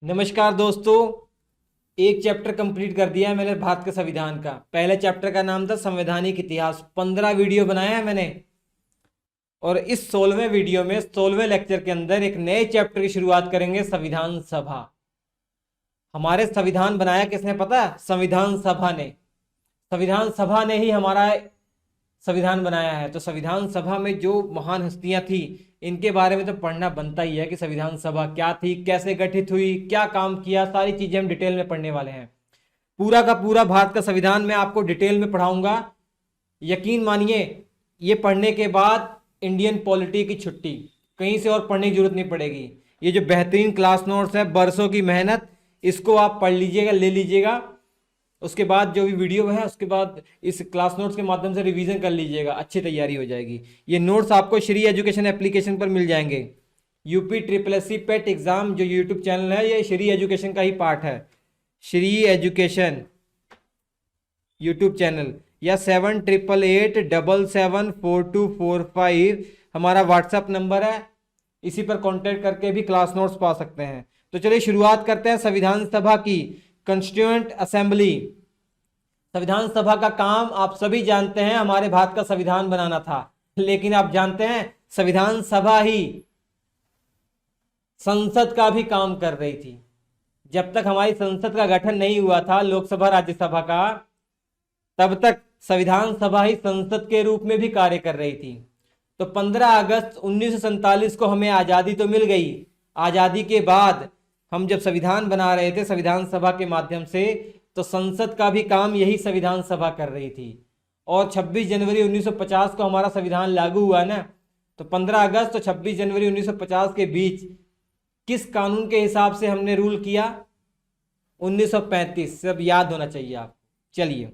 नमस्कार दोस्तों। एक चैप्टर कंप्लीट कर दिया है मैंने भारत के संविधान का। पहले चैप्टर का नाम था संवैधानिक इतिहास। 15 वीडियो बनाया है मैंने और इस 16वें वीडियो में 16वें लेक्चर के अंदर एक नए चैप्टर की शुरुआत करेंगे, संविधान सभा। हमारे संविधान बनाया किसने पता है? संविधान सभा ने। संविधान सभा ने ही हमारा संविधान बनाया है। तो संविधान सभा में जो महान हस्तियां थी इनके बारे में तो पढ़ना बनता ही है कि संविधान सभा क्या थी, कैसे गठित हुई, क्या काम किया, सारी चीजें हम डिटेल में पढ़ने वाले हैं। पूरा का पूरा भारत का संविधान मैं आपको डिटेल में पढ़ाऊंगा। यकीन मानिए, ये पढ़ने के बाद इंडियन पॉलिटी की छुट्टी, कहीं से और पढ़ने की जरूरत नहीं पड़ेगी। ये जो बेहतरीन क्लास नोट्स है, बरसों की मेहनत, इसको आप पढ़ लीजिएगा, ले लीजिएगा। उसके बाद जो भी वीडियो है उसके बाद इस क्लास नोट्स के माध्यम से रिवीजन कर लीजिएगा, अच्छी तैयारी हो जाएगी। ये नोट्स आपको श्री एजुकेशन एप्लीकेशन पर मिल जाएंगे। UP triple S C PET exam जो यूट्यूब चैनल है, ये श्री एजुकेशन का ही पार्ट है। श्री एजुकेशन यूट्यूब चैनल या 7888774245 हमारा व्हाट्सएप नंबर है। इसी पर कांटेक्ट करके भी क्लास नोट्स पा सकते हैं। तो चलिए शुरुआत करते हैं संविधान सभा की। Constituent assembly. संविधान सभा का काम आप सभी जानते हैं, हमारे भारत का संविधान बनाना था। लेकिन आप जानते हैं संविधान सभा ही संसद का भी काम कर रही थी। जब तक हमारी संसद का गठन नहीं हुआ था, लोकसभा राज्यसभा का, तब तक संविधान सभा ही संसद के रूप में भी कार्य कर रही थी। तो 15 अगस्त 1947 को हमें आजादी तो मिल गई। आजादी के बाद हम जब संविधान बना रहे थे संविधान सभा के माध्यम से, तो संसद का भी काम यही संविधान सभा कर रही थी। और 26 जनवरी 1950 को हमारा संविधान लागू हुआ ना, तो 15 अगस्त और 26 जनवरी 1950 के बीच किस कानून के हिसाब से हमने रूल किया? 1935। सब याद होना चाहिए आप। चलिए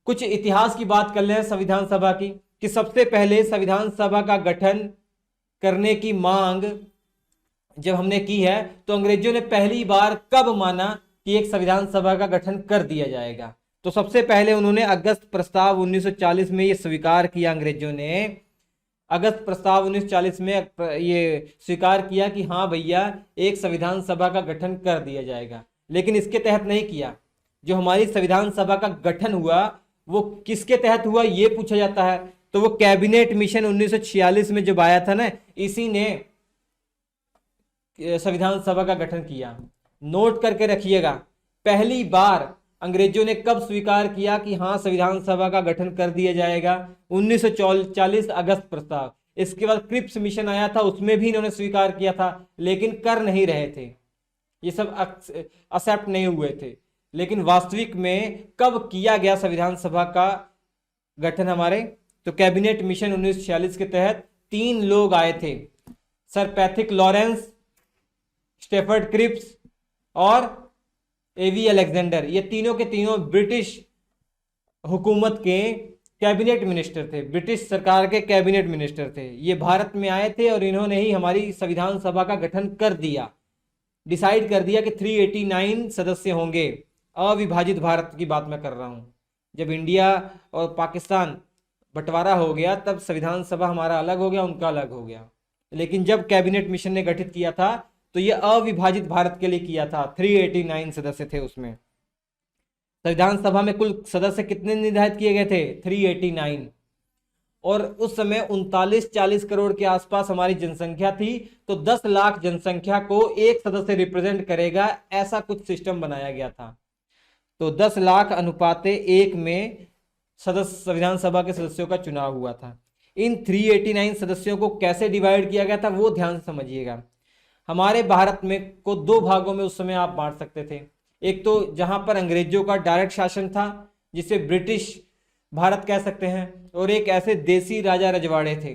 कुछ इतिहास की बात कर लें संविधान सभा की, कि सबसे पहले संविधान सभा का गठन करने की मांग जब हमने की है तो अंग्रेजों ने पहली बार कब माना कि एक संविधान सभा का गठन कर दिया जाएगा? तो सबसे पहले उन्होंने अगस्त प्रस्ताव 1940 में ये स्वीकार किया। अंग्रेजों ने अगस्त प्रस्ताव 1940 में ये स्वीकार किया कि हाँ भैया, एक संविधान सभा का गठन कर दिया जाएगा। लेकिन इसके तहत नहीं किया। जो हमारी संविधान सभा का गठन हुआ वो किसके तहत हुआ ये पूछा जाता है, तो वो कैबिनेट मिशन 1946 में जब आया था ना, इसी ने संविधान सभा का गठन किया। नोट करके रखिएगा, पहली बार अंग्रेजों ने कब स्वीकार किया कि हाँ संविधान सभा का गठन कर दिया जाएगा? 1940 अगस्त प्रस्ताव। इसके बाद क्रिप्स मिशन आया था, उसमें भी इन्होंने स्वीकार किया था, लेकिन कर नहीं रहे थे। ये सब एक्सेप्ट नहीं हुए थे। लेकिन वास्तविक में कब किया गया संविधान सभा का गठन हमारे? तो कैबिनेट मिशन 1946 के तहत 3 लोग आए थे, sir Pethick Lawrence, Stafford Cripps और एवी अलेक्जेंडर। ये तीनों के तीनों ब्रिटिश हुकूमत के कैबिनेट मिनिस्टर थे, ब्रिटिश सरकार के कैबिनेट मिनिस्टर थे। ये भारत में आए थे और इन्होंने ही हमारी संविधान सभा का गठन कर दिया। डिसाइड कर दिया कि 389 सदस्य होंगे। अविभाजित भारत की बात मैं कर रहा हूं। जब इंडिया और पाकिस्तान बंटवारा हो गया तब संविधान सभा हमारा अलग हो गया, उनका अलग हो गया। लेकिन जब कैबिनेट मिशन ने गठित किया था तो ये अविभाजित भारत के लिए किया था। 389 सदस्य थे उसमें। संविधान सभा में कुल सदस्य कितने निर्धारित किए गए थे? 389। और उस समय 39-40 करोड़ के आसपास हमारी जनसंख्या थी। तो 10 लाख जनसंख्या को एक सदस्य रिप्रेजेंट करेगा, ऐसा कुछ सिस्टम बनाया गया था। तो 10 लाख अनुपाते 1 में संविधान सभा के सदस्यों का चुनाव हुआ था। इन 389 सदस्यों को कैसे डिवाइड किया गया था वो ध्यान से समझिएगा। हमारे भारत में को 2 भागों में उस समय आप बांट सकते थे। एक तो जहां पर अंग्रेजों का डायरेक्ट शासन था, जिसे ब्रिटिश भारत कह सकते हैं, और एक ऐसे देसी राजा रजवाड़े थे।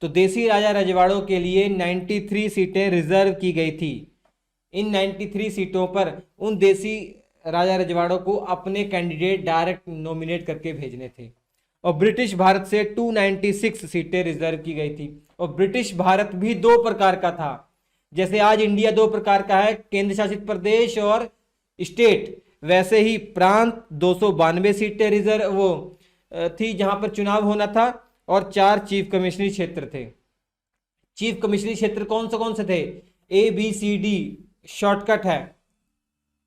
तो देसी राजा रजवाड़ों के लिए 93 सीटें रिजर्व की गई थी। इन 93 सीटों पर उन देसी राजा रजवाड़ों को अपने कैंडिडेट डायरेक्ट नॉमिनेट करके भेजने थे। और ब्रिटिश भारत से 296 सीटें रिजर्व की गई थी। और ब्रिटिश भारत भी 2 प्रकार का था। जैसे आज इंडिया 2 प्रकार का है, केंद्र शासित प्रदेश और स्टेट, वैसे ही प्रांत 292 सीटें रिजर्व वो थी जहां पर चुनाव होना था। और 4 चीफ कमिश्नरी क्षेत्र थे। चीफ कमिश्नरी क्षेत्र कौन से थे? A B C D shortcut है,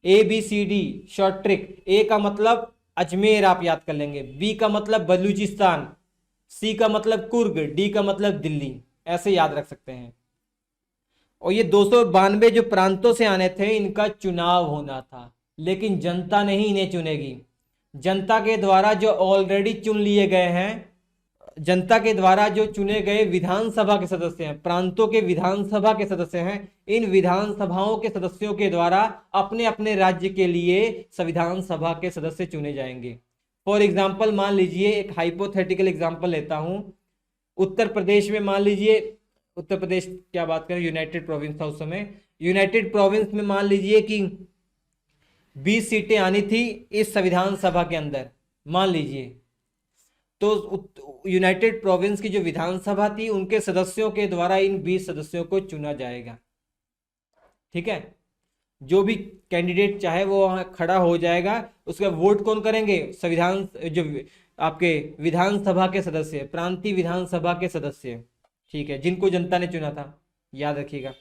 ABCD शॉर्ट ट्रिक। ए का मतलब अजमेर आप याद कर लेंगे, बी का मतलब बलूचिस्तान, सी का मतलब कुर्ग, डी का मतलब दिल्ली, ऐसे याद रख सकते हैं। और ये 292 जो प्रांतों से आने थे, इनका चुनाव होना था, लेकिन जनता नहीं इन्हें चुनेगी। जनता के द्वारा जो ऑलरेडी चुन लिए गए हैं, जनता के द्वारा जो चुने गए विधानसभा के सदस्य हैं, प्रांतों के विधानसभा के सदस्य हैं, इन विधानसभाओं के सदस्यों के द्वारा अपने अपने राज्य के लिए संविधान सभा के सदस्य चुने जाएंगे। फॉर एग्जाम्पल मान लीजिए, एक हाइपोथेटिकल एग्जाम्पल लेता हूं, उत्तर प्रदेश में मान लीजिए, उत्तर प्रदेश क्या बात करें, यूनाइटेड प्रोविंस था उस समय, यूनाइटेड प्रोविंस में मान लीजिए कि 20 सीटें आनी थी इस संविधान सभा के अंदर, मान लीजिए। तो यूनाइटेड प्रोविंस की जो विधानसभा थी, उनके सदस्यों के द्वारा इन 20 सदस्यों को चुना जाएगा। ठीक है, जो भी कैंडिडेट चाहे वो वहां खड़ा हो जाएगा, उसका वोट कौन करेंगे, संविधान जो आपके विधानसभा के सदस्य, प्रांतीय विधानसभा के सदस्य, ठीक है, जिनको जनता ने चुना था, याद रखिएगा।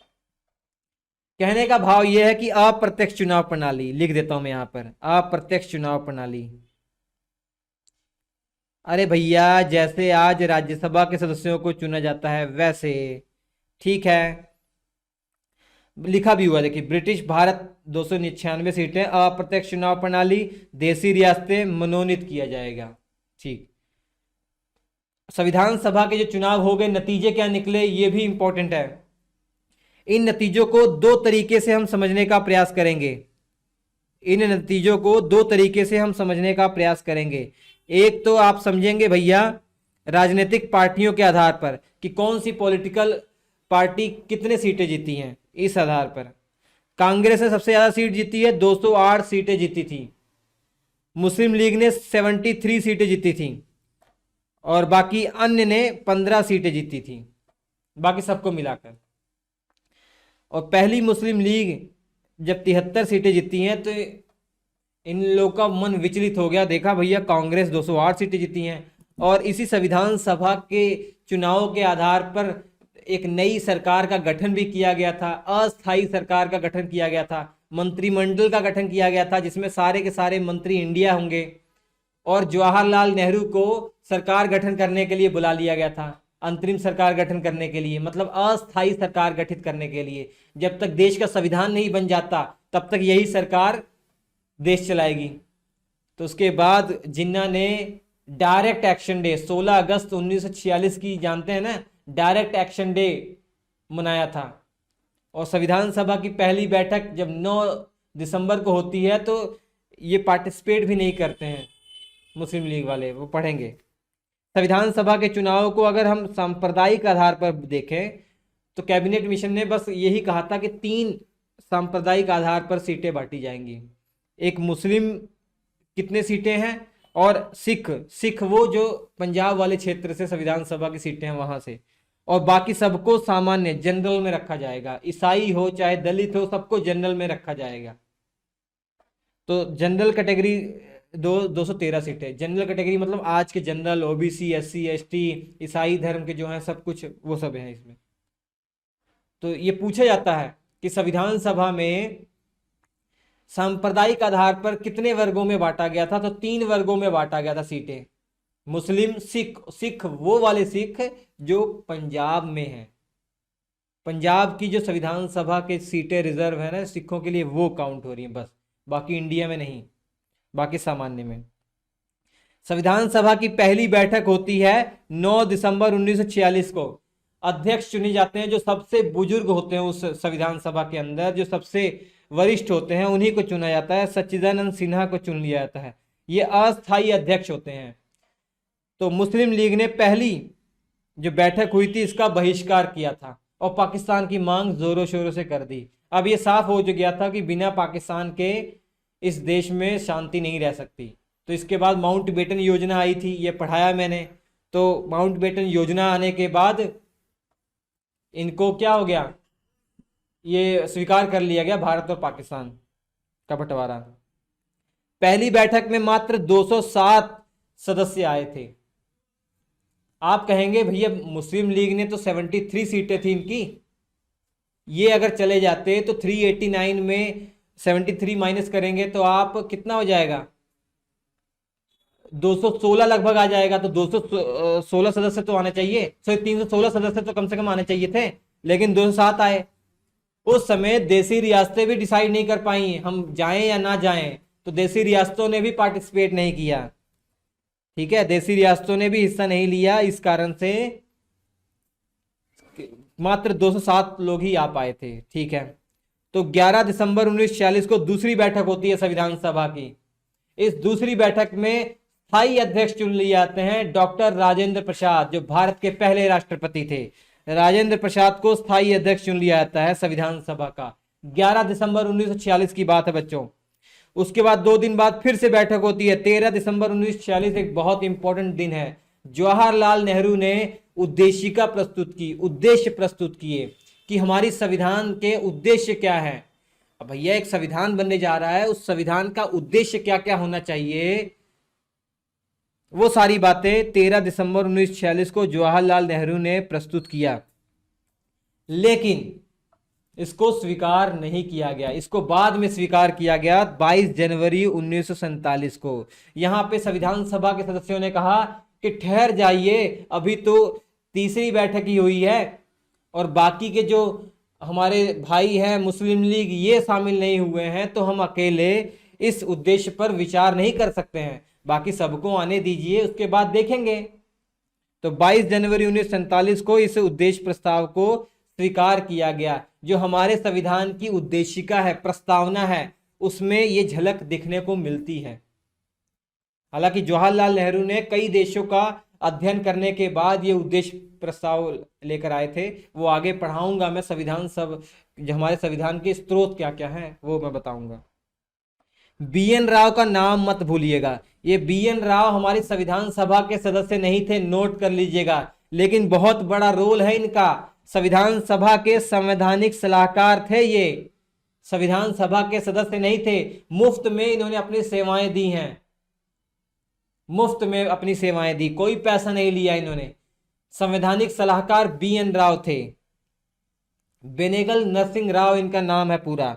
कहने का भाव यह है कि अप्रत्यक्ष चुनाव प्रणाली, लिख देता हूं मैं यहां पर, अप्रत्यक्ष चुनाव प्रणाली। अरे भैया, जैसे आज राज्यसभा के सदस्यों को चुना जाता है वैसे, ठीक है, लिखा भी हुआ देखिए, ब्रिटिश भारत 296 सीटें, अप्रत्यक्ष चुनाव प्रणाली, देशी रियासतें मनोनीत किया जाएगा। ठीक, संविधान सभा के जो चुनाव हो गए, नतीजे क्या निकले ये भी इंपॉर्टेंट है। इन नतीजों को दो तरीके से हम समझने का प्रयास करेंगे, इन नतीजों को दो तरीके से हम समझने का प्रयास करेंगे। एक तो आप समझेंगे भैया राजनीतिक पार्टियों के आधार पर कि कौन सी पॉलिटिकल पार्टी कितने सीटें जीती हैं, इस आधार पर। कांग्रेस ने सबसे ज्यादा सीट जीती है, 208 सीटें जीती थी। मुस्लिम लीग ने 73 सीटें जीती थी, और बाकी अन्य ने 15 सीटें जीती थी, बाकी सबको मिलाकर। और पहली मुस्लिम लीग जब 73 सीटें जीती हैं, तो इन लोगों का मन विचलित हो गया, देखा भैया कांग्रेस 208 सीटें जीती हैं, और इसी संविधान सभा के चुनाव के आधार पर एक नई सरकार का गठन भी किया गया था, अस्थायी सरकार का गठन किया गया था, मंत्रिमंडल का गठन किया गया था, जिसमें सारे के सारे मंत्री इंडिया होंगे, और जवाहरलाल नेहरू को सरकार गठन करने के लिए बुला लिया गया था, अंतरिम सरकार गठन करने के लिए, मतलब अस्थायी सरकार गठित करने के लिए। जब तक देश का संविधान नहीं बन जाता तब तक यही सरकार देश चलाएगी। तो उसके बाद जिन्ना ने डायरेक्ट एक्शन डे 16 अगस्त 1946 की, जानते हैं ना, डायरेक्ट एक्शन डे मनाया था। और संविधान सभा की पहली बैठक जब 9 दिसंबर को होती है, तो ये पार्टिसिपेट भी नहीं करते हैं मुस्लिम लीग वाले, वो पढ़ेंगे। संविधान सभा के चुनाव को अगर हम सांप्रदायिक आधार पर देखें, तो कैबिनेट मिशन ने बस यही कहा था कि 3 सांप्रदायिक आधार पर सीटें बांटी जाएंगी। एक मुस्लिम कितने सीटें हैं, और सिख वो जो पंजाब वाले क्षेत्र से संविधान सभा की सीटें हैं वहां से, और बाकी सबको सामान्य जनरल में रखा जाएगा, ईसाई हो चाहे दलित हो, सबको जनरल में रखा जाएगा। तो जनरल कैटेगरी 213 सीटें, जनरल कैटेगरी मतलब आज के जनरल, ओबीसी, SC ST, ईसाई धर्म के जो हैं सब कुछ, वो सब है इसमें। तो ये पूछा जाता है कि संविधान सभा में सांप्रदायिक आधार पर कितने वर्गों में बांटा गया था, तो 3 वर्गों में बांटा गया था सीटें। मुस्लिम, सिख वो वाले सिख जो पंजाब में हैं, पंजाब की जो संविधान सभा के सीटें रिजर्व है ना सिखों के लिए, वो काउंट हो रही है बस, बाकी इंडिया में नहीं, बाकी सामान्य में। संविधान सभा की पहली बैठक होती है 9 दिसंबर 1946 को। अध्यक्ष चुने जाते हैं जो सबसे बुजुर्ग होते हैं उस संविधान सभा के अंदर, जो सबसे वरिष्ठ होते हैं उन्हीं को चुना जाता है। सच्चिदानंद सिन्हा को चुन लिया जाता है, ये अस्थायी अध्यक्ष होते हैं। तो मुस्लिम लीग ने पहली जो बैठक हुई थी इसका बहिष्कार किया था, और पाकिस्तान की मांग जोरों शोरों से कर दी। अब ये साफ हो गया था कि बिना पाकिस्तान के इस देश में शांति नहीं रह सकती। तो इसके बाद माउंटबेटन योजना आई थी, ये पढ़ाया मैंने। तो माउंटबेटन योजना आने के बाद इनको क्या हो गया, ये स्वीकार कर लिया गया भारत और पाकिस्तान का बंटवारा। पहली बैठक में मात्र 207 सदस्य आए थे। आप कहेंगे भैया मुस्लिम लीग ने तो 73 सीटें थी इनकी, ये अगर चले जाते तो 389 में 73 माइनस करेंगे तो आप कितना हो जाएगा, 216 लगभग आ जाएगा। तो 216 सदस्य तो आने चाहिए, सॉरी 316 सदस्य तो कम से कम आने चाहिए थे, लेकिन 207 आए। उस समय देसी रियासतें भी डिसाइड नहीं कर पाई हम जाएं या ना जाएं, तो देसी रियासतों ने भी पार्टिसिपेट नहीं किया। ठीक है, देसी रियासतों ने भी हिस्सा नहीं लिया, इस कारण से मात्र 207 लोग ही आ पाए थे। ठीक है, तो 11 दिसंबर 1946 को दूसरी बैठक होती है संविधान सभा की। इस दूसरी बैठक में स्थायी अध्यक्ष चुन लिए जाते हैं डॉक्टर राजेंद्र प्रसाद, जो भारत के पहले राष्ट्रपति थे। राजेंद्र प्रसाद को स्थायी अध्यक्ष चुन लिया जाता है संविधान सभा का। 11 दिसंबर 1946 की बात है बच्चों। उसके बाद 2 दिन बाद फिर से बैठक होती है, 13 दिसंबर 1946, एक बहुत इंपॉर्टेंट दिन है। जवाहरलाल नेहरू ने उद्देशिका प्रस्तुत की, उद्देश्य प्रस्तुत किए कि हमारी संविधान के उद्देश्य क्या है। अब भैया एक संविधान बनने जा रहा है, उस संविधान का उद्देश्य क्या क्या होना चाहिए, वो सारी बातें 13 दिसंबर 1946 को जवाहरलाल नेहरू ने प्रस्तुत किया। लेकिन इसको स्वीकार नहीं किया गया, इसको बाद में स्वीकार किया गया 22 जनवरी 1947 को। यहां पे संविधान सभा के सदस्यों ने कहा कि ठहर जाइए, अभी तो तीसरी बैठक ही हुई है और बाकी के जो हमारे भाई हैं मुस्लिम लीग ये शामिल नहीं हुए हैं, तो हम अकेले इस उद्देश्य पर विचार नहीं कर सकते हैं, बाकी सबको आने दीजिए, उसके बाद देखेंगे। तो 22 जनवरी 1947 को इस उद्देश्य प्रस्ताव को स्वीकार किया गया। जो हमारे संविधान की उद्देशिका है, प्रस्तावना है, उसमें ये झलक दिखने को मिलती है। हालांकि जवाहरलाल नेहरू ने कई देशों का अध्ययन करने के बाद ये उद्देश्य प्रस्ताव लेकर आए थे, वो आगे पढ़ाऊंगा मैं। संविधान सब जो हमारे संविधान के स्रोत क्या क्या हैं वो मैं बताऊंगा। BN राव का नाम मत भूलिएगा, ये BN राव हमारी संविधान सभा के सदस्य नहीं थे, नोट कर लीजिएगा, लेकिन बहुत बड़ा रोल है इनका। संविधान सभा के संवैधानिक सलाहकार थे ये, संविधान सभा के सदस्य नहीं थे। मुफ्त में इन्होंने अपनी सेवाएं दी हैं, मुफ्त में अपनी सेवाएं दी, कोई पैसा नहीं लिया इन्होंने। संवैधानिक सलाहकार BN राव थे, बेनेगल नरसिंह राव इनका नाम है पूरा।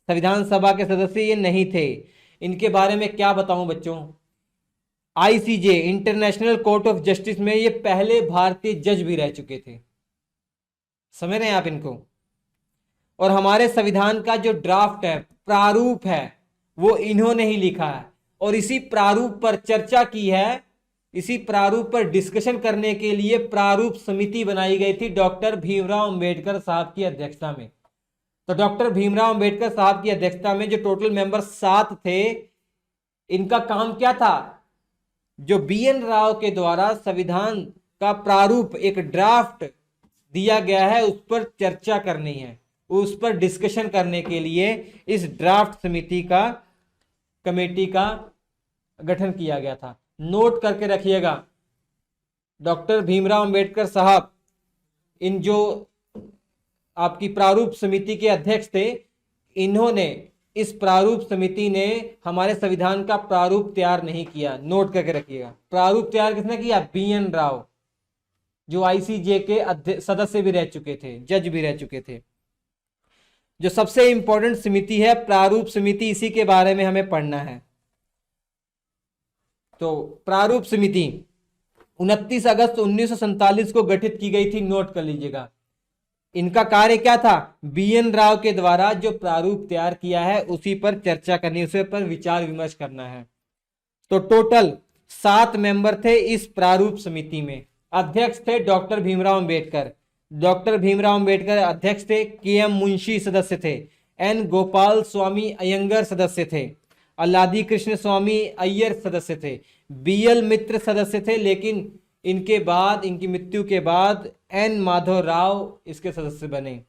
संविधान सभा के सदस्य ये नहीं थे। इनके बारे में क्या बताऊं बच्चों, ICJ international court of justice में ये पहले भारतीय जज भी रह चुके थे, समझ रहे हैं आप इनको। और हमारे संविधान का जो ड्राफ्ट है, प्रारूप है, वो इन्होंने ही लिखा है और इसी प्रारूप पर चर्चा की है, इसी प्रारूप पर डिस्कशन करने के लिए प्रारूप समिति बनाई गई थी डॉक्टर भीमराव अंबेडकर साहब की अध्यक्षता में। तो डॉक्टर भीमराव अंबेडकर साहब की अध्यक्षता में जो टोटल मेंबर 7 थे, इनका काम क्या था, जो BN राव के द्वारा संविधान का प्रारूप एक ड्राफ्ट दिया गया है उस पर चर्चा करनी है, उस पर डिस्कशन करने के लिए इस ड्राफ्ट समिति का कमेटी का गठन किया गया था। नोट करके रखिएगा, डॉक्टर भीमराव अंबेडकर साहब इन जो आपकी प्रारूप समिति के अध्यक्ष थे, इन्होंने इस प्रारूप समिति ने हमारे संविधान का प्रारूप तैयार नहीं किया, नोट करके रखिएगा। प्रारूप तैयार किसने किया, BN राव, जो ICJ के सदस्य भी रह चुके थे, जज भी रह चुके थे। जो सबसे इंपॉर्टेंट समिति है प्रारूप समिति, इसी के बारे में हमें पढ़ना है। तो प्रारूप समिति 29 अगस्त 1947 को गठित की गई थी, नोट कर लीजिएगा। इनका कार्य क्या था, BN राव के द्वारा जो प्रारूप तैयार किया है उसी पर चर्चा करनी, उसी पर विचार विमर्श करना है। तो टोटल 7 मेंबर थे इस प्रारूप समिति में। अध्यक्ष थे डॉक्टर भीमराव अंबेडकर, डॉक्टर भीमराव अंबेडकर अध्यक्ष थे। KM मुंशी सदस्य थे, N गोपाल स्वामी अयंगर सदस्य थे, अल्लादी कृष्ण स्वामी अय्यर सदस्य थे, BL मित्र सदस्य थे, लेकिन इनके बाद, इनकी मृत्यु के बाद N माधव राव इसके सदस्य बने।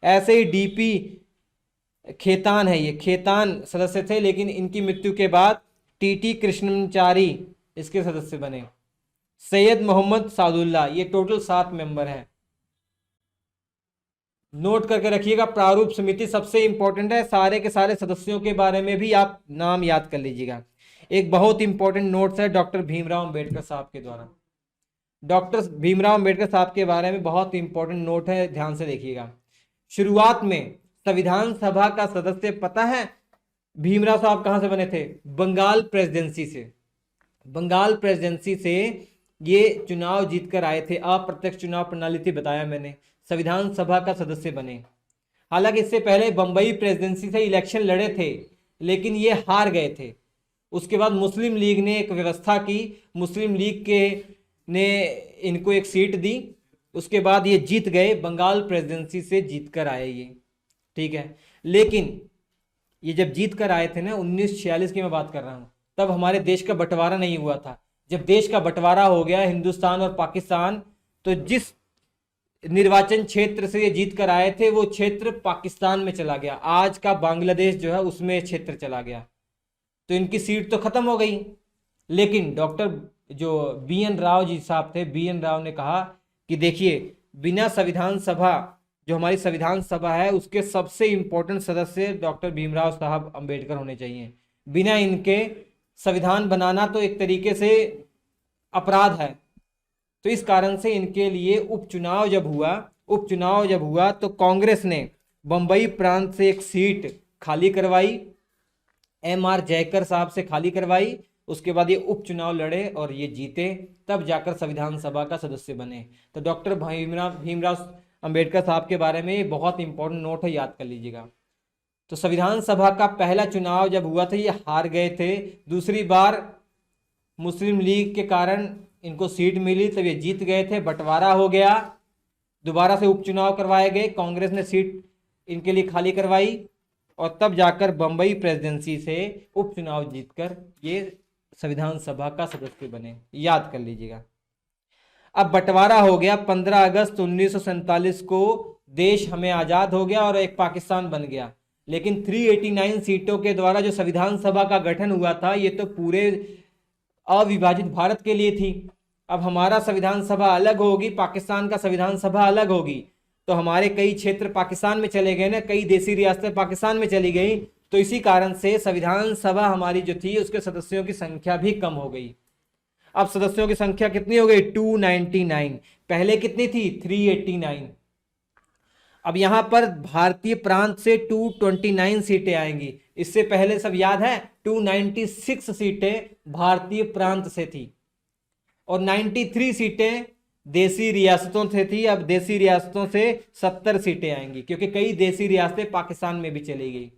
ऐसे ही DP खेतान है, ये खेतान सदस्य थे, लेकिन इनकी मृत्यु के बाद TT कृष्णचारी इसके सदस्य बने। सैयद मोहम्मद सादुल्ला, ये टोटल 7 मेंबर हैं। नोट करके रखिएगा, प्रारूप समिति सबसे इंपॉर्टेंट है, सारे के सारे सदस्यों के बारे में भी आप नाम याद कर लीजिएगा। एक बहुत इंपॉर्टेंट नोट्स है डॉक्टर भीमराव अंबेडकर साहब के द्वारा, डॉक्टर भीमराव अंबेडकर साहब के बारे में बहुत इंपॉर्टेंट नोट है, ध्यान से देखिएगा। शुरुआत में संविधान सभा का सदस्य पता है भीमराव साहब कहां से बने थे? बंगाल प्रेसिडेंसी से। बंगाल प्रेसिडेंसी से ये चुनाव जीतकर आए थे, अप्रत्यक्ष चुनाव प्रणाली थी, बताया मैंने। संविधान सभा का सदस्य बने। हालांकि इससे पहले बंबई प्रेसिडेंसी से इलेक्शन लड़े थे, लेकिन ये हार गए थे। उसके बाद मुस्लिम लीग ने एक व्यवस्था की, मुस्लिम लीग के ने इनको एक सीट दी, उसके बाद ये जीत गए, बंगाल प्रेसिडेंसी से जीत कर आए ये, ठीक है। लेकिन ये जब जीत कर आए थे ना, 1946 की मैं बात कर रहा हूँ, तब हमारे देश का बंटवारा नहीं हुआ था। जब देश का बंटवारा हो गया हिंदुस्तान और पाकिस्तान, तो जिस निर्वाचन क्षेत्र से ये जीत कर आए थे वो क्षेत्र पाकिस्तान में चला गया, आज का बांग्लादेश जो है उसमें क्षेत्र चला गया, तो इनकी सीट तो खत्म हो गई। लेकिन डॉक्टर जो BN राव जी साहब थे, BN राव ने कहा कि देखिए, बिना संविधान सभा, जो हमारी संविधान सभा है उसके सबसे इंपॉर्टेंट सदस्य डॉक्टर भीमराव साहब अंबेडकर होने चाहिए। बिना इनके संविधान बनाना तो एक तरीके से अपराध है। तो इस कारण से इनके लिए उपचुनाव जब हुआ तो कांग्रेस ने बंबई प्रांत से एक सीट खाली करवाई, MR जयकर साहब से खाली करवाई। उसके बाद ये उपचुनाव लड़े और ये जीते, तब जाकर संविधान सभा का सदस्य बने। तो डॉक्टर भीमराव अंबेडकर साहब के बारे में ये बहुत इंपॉर्टेंट नोट है, याद कर लीजिएगा। तो संविधान सभा का पहला चुनाव जब हुआ था ये हार गए थे। दूसरी बार मुस्लिम लीग के कारण इनको सीट मिली, तब ये जीत गए थे, बंटवारा हो गया, दोबारा से उपचुनाव करवाए गए, कांग्रेस ने सीट इनके लिए खाली करवाई और तब जाकर बंबई प्रेसिडेंसी से उपचुनाव जीतकर ये संविधान सभा का सदस्य बने, याद कर लीजिएगा। अब बंटवारा हो गया, 15 अगस्त 1947 को देश हमें आजाद हो गया और एक पाकिस्तान बन गया। लेकिन 389 सीटों के द्वारा जो संविधान सभा का गठन हुआ था ये तो पूरे अविभाजित भारत के लिए थी। अब हमारा संविधान सभा अलग होगी, पाकिस्तान का संविधान सभा अलग होगी, तो हमारे कई क्षेत्र पाकिस्तान में चले गए ना, कई देसी रियासतें पाकिस्तान में चली गई। तो इसी कारण से संविधान सभा हमारी जो थी उसके सदस्यों की संख्या भी कम हो गई। अब सदस्यों की संख्या कितनी हो गई? 299। पहले कितनी थी? 389। अब यहां पर भारतीय प्रांत से 229 सीटें आएंगी। इससे पहले सब याद है 296 सीटें भारतीय प्रांत से थी और 93 सीटें देसी रियासतों से थी। अब देसी रियासतों से 70 सीटें आएंगी, क्योंकि कई देसी रियासतें पाकिस्तान में भी चली गई।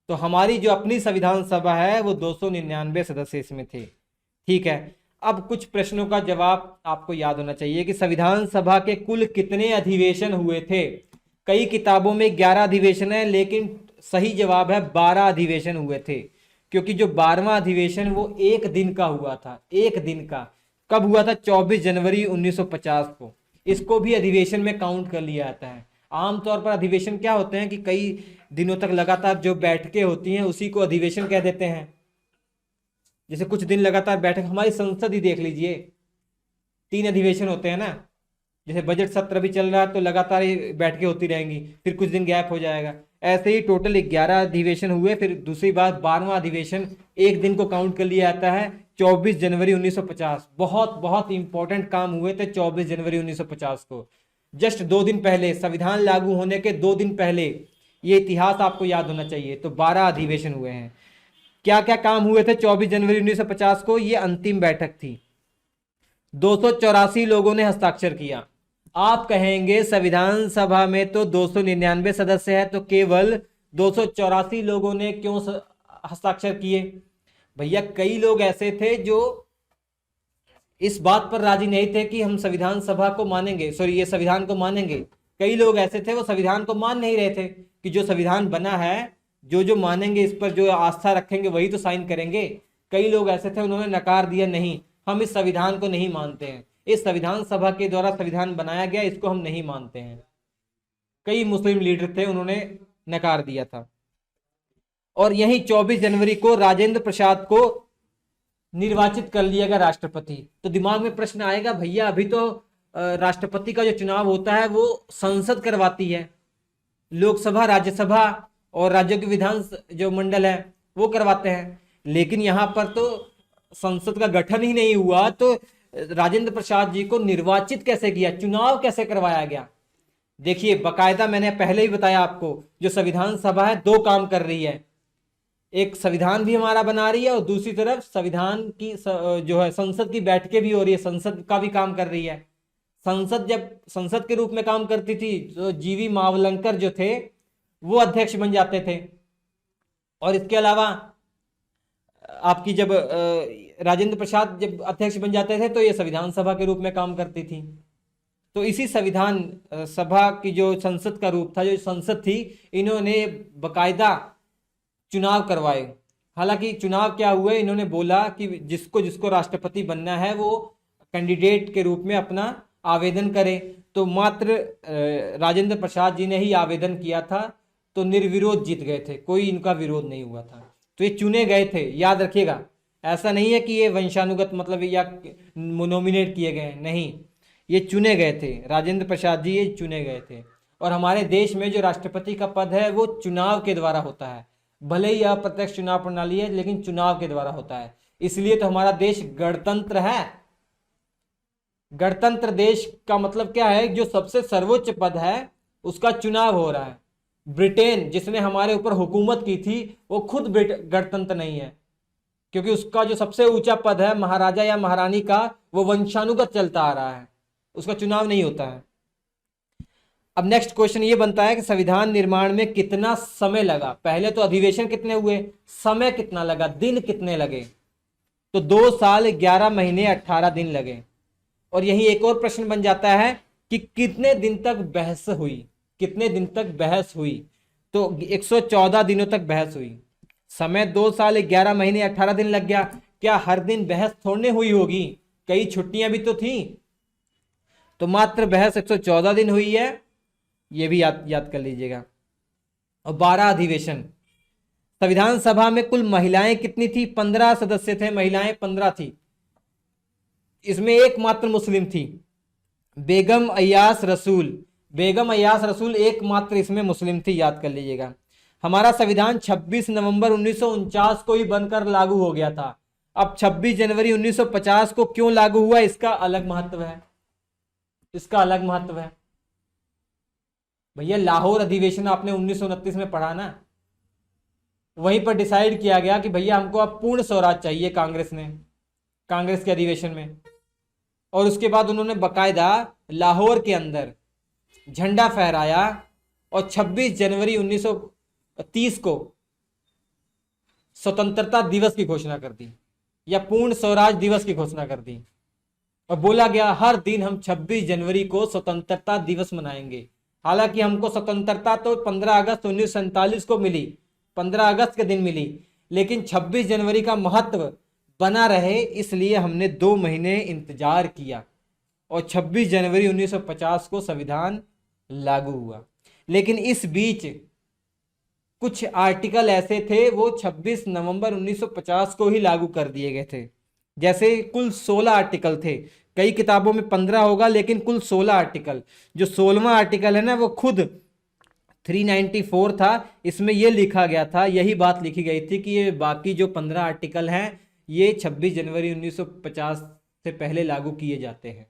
तो हमारी जो अपनी संविधान सभा है वो 299 सदस्य इसमें थे, ठीक है। अब कुछ प्रश्नों का जवाब आपको याद होना चाहिए कि संविधान सभा के कुल कितने अधिवेशन हुए थे। कई किताबों में 11 अधिवेशन है, लेकिन सही जवाब है 12 अधिवेशन हुए थे, क्योंकि जो 12वां अधिवेशन वो एक दिन का हुआ था। एक दिन का कब हुआ था? 24 जनवरी 1950 को। इसको भी अधिवेशन में काउंट कर लिया जाता है। आमतौर पर अधिवेशन क्या होते हैं कि कई दिनों तक लगातार जो बैठकें होती हैं उसी को अधिवेशन कह देते हैं। जैसे कुछ दिन लगातार बैठक, हमारी संसद ही देख लीजिए, 3 अधिवेशन होते हैं ना। जैसे बजट सत्र भी चल रहा है तो लगातार बैठकें होती रहेंगी, फिर कुछ दिन गैप हो जाएगा। ऐसे ही टोटल 11 अधिवेशन हुए। फिर दूसरी बात, 12वां अधिवेशन एक दिन को काउंट कर लिया जाता है, 24 जनवरी 1950। बहुत बहुत इंपॉर्टेंट काम हुए थे 24 जनवरी 1950 को, जस्ट 2 दिन पहले, संविधान लागू होने के 2 दिन पहले। ये इतिहास आपको याद होना चाहिए। तो 12 अधिवेशन हुए हैं। क्या क्या काम हुए थे 24 जनवरी 1950 को? ये अंतिम बैठक थी। 284 लोगों ने हस्ताक्षर किया। आप कहेंगे संविधान सभा में तो 299 सदस्य है, तो केवल 284 लोगों ने क्यों हस्ताक्षर किए? भैया, कई लोग ऐसे थे जो इस बात पर राजी नहीं थे कि हम संविधान सभा को मानेंगे, ये संविधान को मानेंगे। कई लोग ऐसे थे वो संविधान को मान नहीं रहे थे कि जो संविधान बना है, जो मानेंगे, इस पर जो आस्था रखेंगे वही तो साइन करेंगे। कई लोग ऐसे थे, उन्होंने नकार दिया, नहीं, हम इस संविधान को नहीं मानते हैं, इस संविधान सभा के द्वारा संविधान बनाया गया, इसको हम नहीं मानते हैं। कई मुस्लिम लीडर थे, उन्होंने नकार दिया था। और यही 24 जनवरी को राजेंद्र प्रसाद को निर्वाचित कर लिया गया राष्ट्रपति। तो दिमाग में प्रश्न आएगा, भैया अभी तो राष्ट्रपति का जो चुनाव होता है वो संसद करवाती है, लोकसभा, राज्यसभा और राज्यों के विधान जो मंडल है वो करवाते हैं। लेकिन यहाँ पर तो संसद का गठन ही नहीं हुआ, तो राजेंद्र प्रसाद जी को निर्वाचित कैसे किया, चुनाव कैसे करवाया गया? देखिए बकायदा मैंने पहले ही बताया आपको, जो संविधान सभा है दो काम कर रही है, एक संविधान भी हमारा बना रही है और दूसरी तरफ संविधान की जो है संसद की बैठकें भी हो रही है, संसद का भी काम कर रही है। संसद जब संसद के रूप में काम करती थी तो जीवी मावलंकर जो थे वो अध्यक्ष बन जाते थे, और इसके अलावा आपकी जब राजेंद्र प्रसाद जब अध्यक्ष बन जाते थे तो ये संविधान सभा के रूप में काम करती थी। तो इसी संविधान सभा की जो संसद का रूप था, जो संसद थी, इन्होंने बकायदा चुनाव करवाए। हालांकि चुनाव क्या हुए, इन्होंने बोला कि जिसको जिसको राष्ट्रपति बनना है वो कैंडिडेट के रूप में अपना आवेदन करे। तो मात्र राजेंद्र प्रसाद जी ने ही आवेदन किया था, तो निर्विरोध जीत गए थे, कोई इनका विरोध नहीं हुआ था। तो ये चुने गए थे, याद रखिएगा, ऐसा नहीं है कि ये वंशानुगत मतलब या नॉमिनेट किए गए, नहीं, ये चुने गए थे, राजेंद्र प्रसाद जी ये चुने गए थे। और हमारे देश में जो राष्ट्रपति का पद है वो चुनाव के द्वारा होता है, भले ही अप्रत्यक्ष चुनाव प्रणाली है लेकिन चुनाव के द्वारा होता है। इसलिए तो हमारा देश गणतंत्र है। गणतंत्र देश का मतलब क्या है, जो सबसे सर्वोच्च पद है उसका चुनाव हो रहा है। ब्रिटेन जिसने हमारे ऊपर हुकूमत की थी वो खुद गणतंत्र नहीं है, क्योंकि उसका जो सबसे ऊंचा पद है महाराजा या महारानी का, वो वंशानुगत चलता आ रहा है, उसका चुनाव नहीं होता है। अब नेक्स्ट क्वेश्चन ये बनता है कि संविधान निर्माण में कितना समय लगा। पहले तो अधिवेशन कितने हुए, समय कितना लगा, दिन कितने लगे, तो 2 साल 11 महीने 18 दिन लगे। और यही एक और प्रश्न बन जाता है कि कितने दिन तक बहस हुई, कितने दिन तक बहस हुई, तो 114 दिनों तक बहस हुई। समय 2 साल 11 महीने 18 दिन लग गया, क्या हर दिन बहस थोड़ने हुई होगी, कई छुट्टियां भी तो थी, तो मात्र बहस 114 दिन हुई है, ये भी याद कर लीजिएगा। और 12 अधिवेशन। संविधान सभा में कुल महिलाएं कितनी थी, 15 सदस्य थे, महिलाएं 15 थी। इसमें एकमात्र मुस्लिम थी, बेगम अय्यास रसूल। बेगम अय्यास रसूल एकमात्र इसमें मुस्लिम थी, याद कर लीजिएगा। हमारा संविधान 26 नवंबर 1949 को ही बनकर लागू हो गया था। अब 26 जनवरी 1950 को क्यों लागू हुआ, इसका अलग महत्व है, इसका अलग महत्व है। भैया लाहौर अधिवेशन आपने 1929 में पढ़ा ना, वहीं पर डिसाइड किया गया कि भैया हमको अब पूर्ण स्वराज चाहिए, कांग्रेस ने, कांग्रेस के अधिवेशन में। और उसके बाद उन्होंने बकायदा लाहौर के अंदर झंडा फहराया और 26 जनवरी 1930 को स्वतंत्रता दिवस की घोषणा कर दी, या पूर्ण स्वराज दिवस की घोषणा कर दी, और बोला गया हर दिन हम 26 जनवरी को स्वतंत्रता दिवस मनाएंगे। हालांकि हमको स्वतंत्रता तो 15 अगस्त 1947 को मिली, 15 अगस्त के दिन मिली, लेकिन 26 जनवरी का महत्व बना रहे इसलिए हमने 2 महीने इंतजार किया और 26 जनवरी 1950 को संविधान लागू हुआ। लेकिन इस बीच कुछ आर्टिकल ऐसे थे वो 26 नवंबर 1950 को ही लागू कर दिए गए थे। जैसे कुल 16 आर्टिकल थे, कई किताबों में 15 होगा लेकिन कुल 16 आर्टिकल। जो 16वां आर्टिकल है ना वो खुद 394 था, इसमें यह लिखा गया था, यही बात लिखी गई थी कि ये बाकी जो 15 आर्टिकल हैं ये 26 जनवरी 1950 से पहले लागू किए जाते हैं,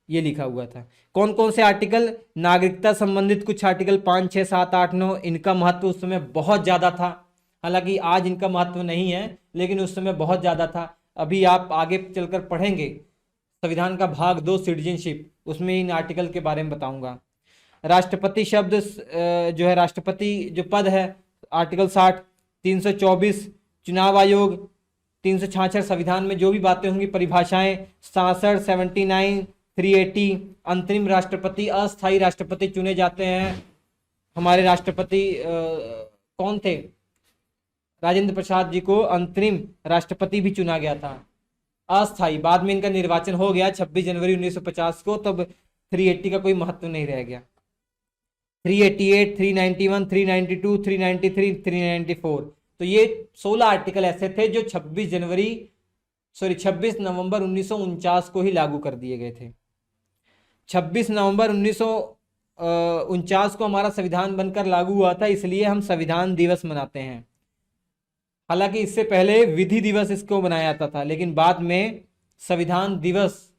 ये लिखा हुआ था। कौन कौन से आर्टिकल, नागरिकता संबंधित कुछ आर्टिकल 5, 6, 7, 8, 9, इनका महत्व उस समय बहुत ज़्यादा था। हालांकि आज इनका महत्व नहीं है लेकिन उस समय बहुत ज़्यादा था। अभी आप आगे चलकर पढ़ेंगे संविधान का भाग 2 सिटीजनशिप, उसमें इन आर्टिकल के बारे में बताऊंगा। राष्ट्रपति शब्द जो है, राष्ट्रपति जो पद है, आर्टिकल 60, 324 चुनाव आयोग, 366 संविधान में जो भी बातें होंगी परिभाषाएं, 66, 79, 380 अंतरिम राष्ट्रपति, अस्थायी राष्ट्रपति चुने जाते हैं। हमारे राष्ट्रपति कौन थे, राजेंद्र प्रसाद जी को अंतरिम राष्ट्रपति भी चुना गया था, अस्थायी। बाद में इनका निर्वाचन हो गया 26 जनवरी 1950 को, तब 380 का कोई महत्व नहीं रह गया। 388, 391, 392, 393, 394, तो ये 16 आर्टिकल ऐसे थे जो 26 नवंबर 1949 को ही लागू कर दिए गए थे। 26 नवंबर 1949 को हमारा संविधान बनकर लागू हुआ था, इसलिए हम संविधान दिवस मनाते हैं। हालांकि इससे पहले विधि दिवस इसको मनाया जाता था, लेकिन बाद में संविधान दिवस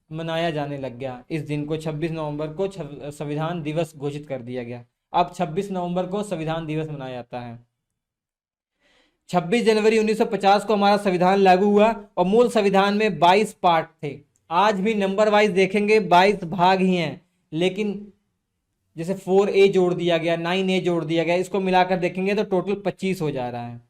मनाया जाने लग गया। इस दिन को 26 नवंबर को संविधान दिवस घोषित कर दिया गया। अब 26 नवंबर को संविधान दिवस मनाया जाता है। 26 जनवरी 1950 को हमारा संविधान लागू हुआ और मूल संविधान में 22 पार्ट थे। आज भी नंबर वाइज देखेंगे 22 भाग ही हैं, लेकिन जैसे 4A जोड़ दिया गया, 9A जोड़ दिया गया, इसको मिलाकर देखेंगे तो टोटल 25 हो जा रहा है।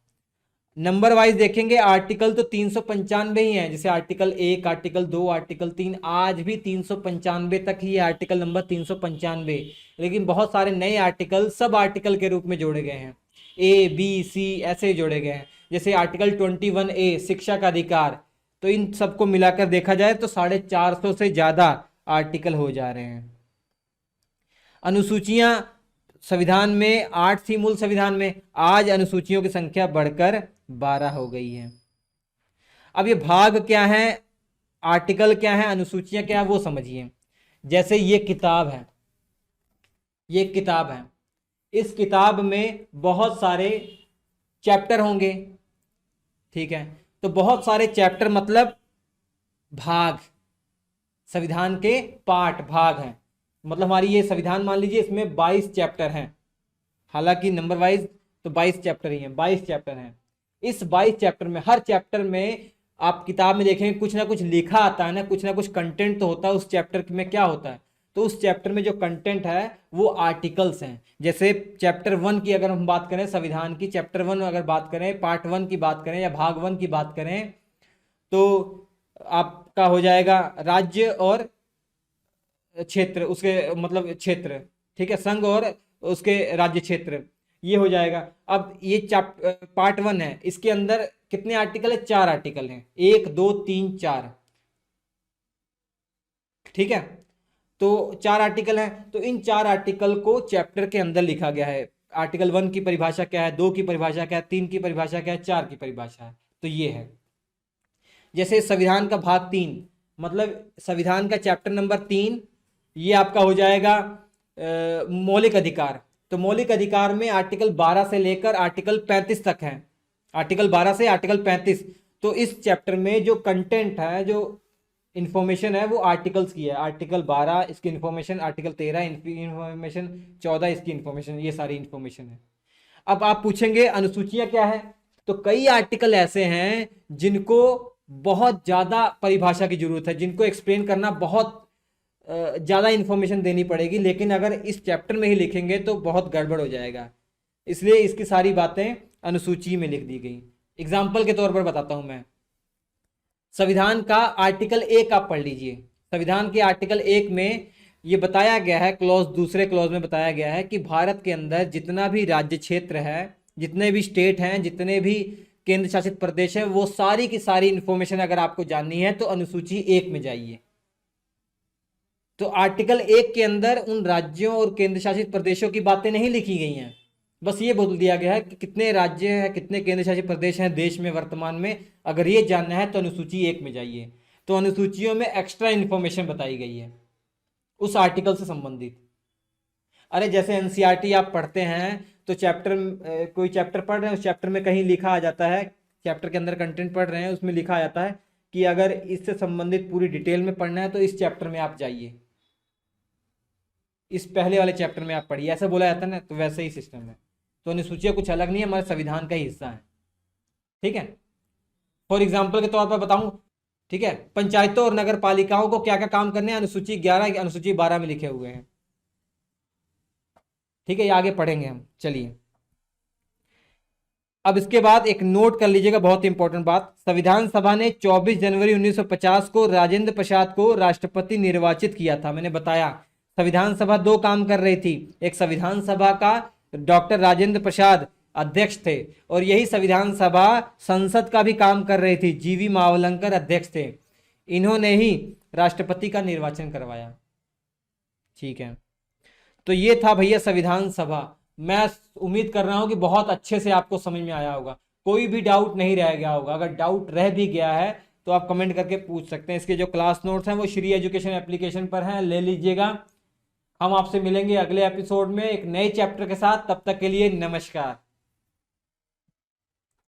नंबर वाइज देखेंगे आर्टिकल तो 395 ही है, जैसे आर्टिकल 1, आर्टिकल 2, आर्टिकल 3, आज भी 395 तक ही है आर्टिकल नंबर 395। लेकिन बहुत सारे नए आर्टिकल सब आर्टिकल के रूप में जोड़े गए हैं, A, B, C ऐसे जोड़े गए हैं। जैसे आर्टिकल 21A शिक्षा का अधिकार, तो इन सबको मिलाकर देखा जाए तो 450 से ज्यादा आर्टिकल हो जा रहे हैं। अनुसूचियां संविधान में 8 थी मूल संविधान में, आज अनुसूचियों की संख्या बढ़कर 12 हो गई है। अब ये भाग क्या है, आर्टिकल क्या है, अनुसूचियां क्या है, वो समझिए। जैसे ये किताब है, ये किताब है, इस किताब में बहुत सारे चैप्टर होंगे, ठीक है। तो बहुत सारे चैप्टर मतलब भाग, संविधान के पार्ट भाग हैं। मतलब हमारी ये संविधान मान लीजिए इसमें 22 चैप्टर हैं, हालांकि नंबर वाइज तो 22 चैप्टर ही हैं, 22 चैप्टर हैं। इस 22 चैप्टर में हर चैप्टर में आप किताब में देखेंगे कुछ ना कुछ लिखा आता है ना कुछ कंटेंट तो होता है। उस चैप्टर में क्या होता है, तो उस चैप्टर में जो कंटेंट है वो आर्टिकल्स हैं। जैसे चैप्टर 1 की अगर हम बात करें, संविधान की चैप्टर 1 अगर बात करें, पार्ट 1 की बात करें या भाग 1 की बात करें, तो आपका हो जाएगा राज्य और क्षेत्र, उसके मतलब क्षेत्र, ठीक है, संघ और उसके राज्य क्षेत्र, ये हो जाएगा। अब ये पार्ट 1 है, इसके अंदर कितने आर्टिकल है, 4 आर्टिकल हैं, 1 2 3 4, ठीक है। तो 4 आर्टिकल हैं, तो इन 4 आर्टिकल को चैप्टर के अंदर लिखा गया है। आर्टिकल 1 की परिभाषा क्या है, 2 की परिभाषा क्या है, 3 की परिभाषा क्या है, 4 की परिभाषा है, तो ये है। जैसे संविधान का भाग 3, मतलब संविधान का चैप्टर नंबर 3, ये आपका हो जाएगा मौलिक अधिकार। तो मौलिक अधिकार में आर्टिकल 12 से लेकर आर्टिकल 35 तक है, आर्टिकल 12 से आर्टिकल 35। तो इस चैप्टर में जो कंटेंट है, जो इंफॉर्मेशन है, वो आर्टिकल्स की है। आर्टिकल 12 इसकी इंफॉर्मेशन, आर्टिकल 13 इंफॉर्मेशन, 14 इसकी इंफॉर्मेशन, ये सारी इंफॉर्मेशन है। अब आप पूछेंगे अनुसूचियां क्या है, तो कई आर्टिकल ऐसे हैं जिनको बहुत ज्यादा परिभाषा की जरूरत है, जिनको एक्सप्लेन करना बहुत ज्यादा इंफॉर्मेशन देनी पड़ेगी, लेकिन अगर इस चैप्टर में ही लिखेंगे तो बहुत गड़बड़ हो जाएगा, इसलिए इसकी सारी बातें अनुसूची में लिख दी गई। एग्जाम्पल के तौर पर बताता हूं मैं, संविधान का आर्टिकल 1 आप पढ़ लीजिए। संविधान के आर्टिकल 1 में ये बताया गया है, दूसरे क्लॉज में बताया गया है कि भारत के अंदर जितना भी राज्य क्षेत्र है, जितने भी स्टेट हैं, जितने भी केंद्र शासित प्रदेश है, वो सारी की सारी इंफॉर्मेशन अगर आपको जाननी है तो अनुसूची 1 में जाइए। तो आर्टिकल 1 के अंदर उन राज्यों और केंद्र शासित प्रदेशों की बातें नहीं लिखी गई हैं, बस ये बोल दिया गया है कि कितने राज्य हैं, कितने केंद्र शासित प्रदेश हैं देश में वर्तमान में। अगर ये जानना है तो अनुसूची 1 में जाइए। तो अनुसूचियों में एक्स्ट्रा इंफॉर्मेशन बताई गई है उस आर्टिकल से संबंधित। अरे जैसे एनसीईआरटी आप पढ़ते हैं तो कोई चैप्टर पढ़ रहे हैं, उस चैप्टर में कहीं लिखा आ जाता है, चैप्टर के अंदर कंटेंट पढ़ रहे हैं, उसमें लिखा आ जाता है कि अगर इससे संबंधित पूरी डिटेल में पढ़ना है तो इस चैप्टर में आप जाइए, इस पहले वाले चैप्टर में आप पढ़िए, ऐसा बोला जाता है ना। तो वैसे ही सिस्टम है। तो अनुसूचियां कुछ अलग नहीं है, हमारे संविधान का ही हिस्सा है, ठीक है। फॉर एग्जाम्पल के तौर पर बताऊं, ठीक है, पंचायतों और नगर पालिकाओं को क्या क्या काम करने हैं, अनुसूची 11 अनुसूची 12 में लिखे हुए हैं, ठीक है। ये आगे पढ़ेंगे हम, चलिए। अब इसके बाद एक नोट कर लीजिएगा, बहुत इंपॉर्टेंट बात, संविधान सभा ने 24 जनवरी 1950 को राजेंद्र प्रसाद को राष्ट्रपति निर्वाचित किया था। मैंने बताया संविधान सभा 2 काम कर रही थी, एक संविधान सभा का डॉक्टर राजेंद्र प्रसाद अध्यक्ष थे, और यही संविधान सभा संसद का भी काम कर रही थी, जीवी मावलंकर अध्यक्ष थे। इन्होंने ही राष्ट्रपति का निर्वाचन करवाया, ठीक है। तो ये था भैया संविधान सभा। मैं उम्मीद कर रहा हूं कि बहुत अच्छे से आपको समझ में आया होगा, कोई भी डाउट नहीं रह गया होगा। अगर डाउट रह भी गया है तो आप कमेंट करके पूछ सकते हैं। इसके जो क्लास नोट्स हैं वो श्री एजुकेशन एप्लीकेशन पर हैं, ले लीजिएगा। हम आपसे मिलेंगे अगले एपिसोड में एक नए चैप्टर के साथ, तब तक के लिए नमस्कार।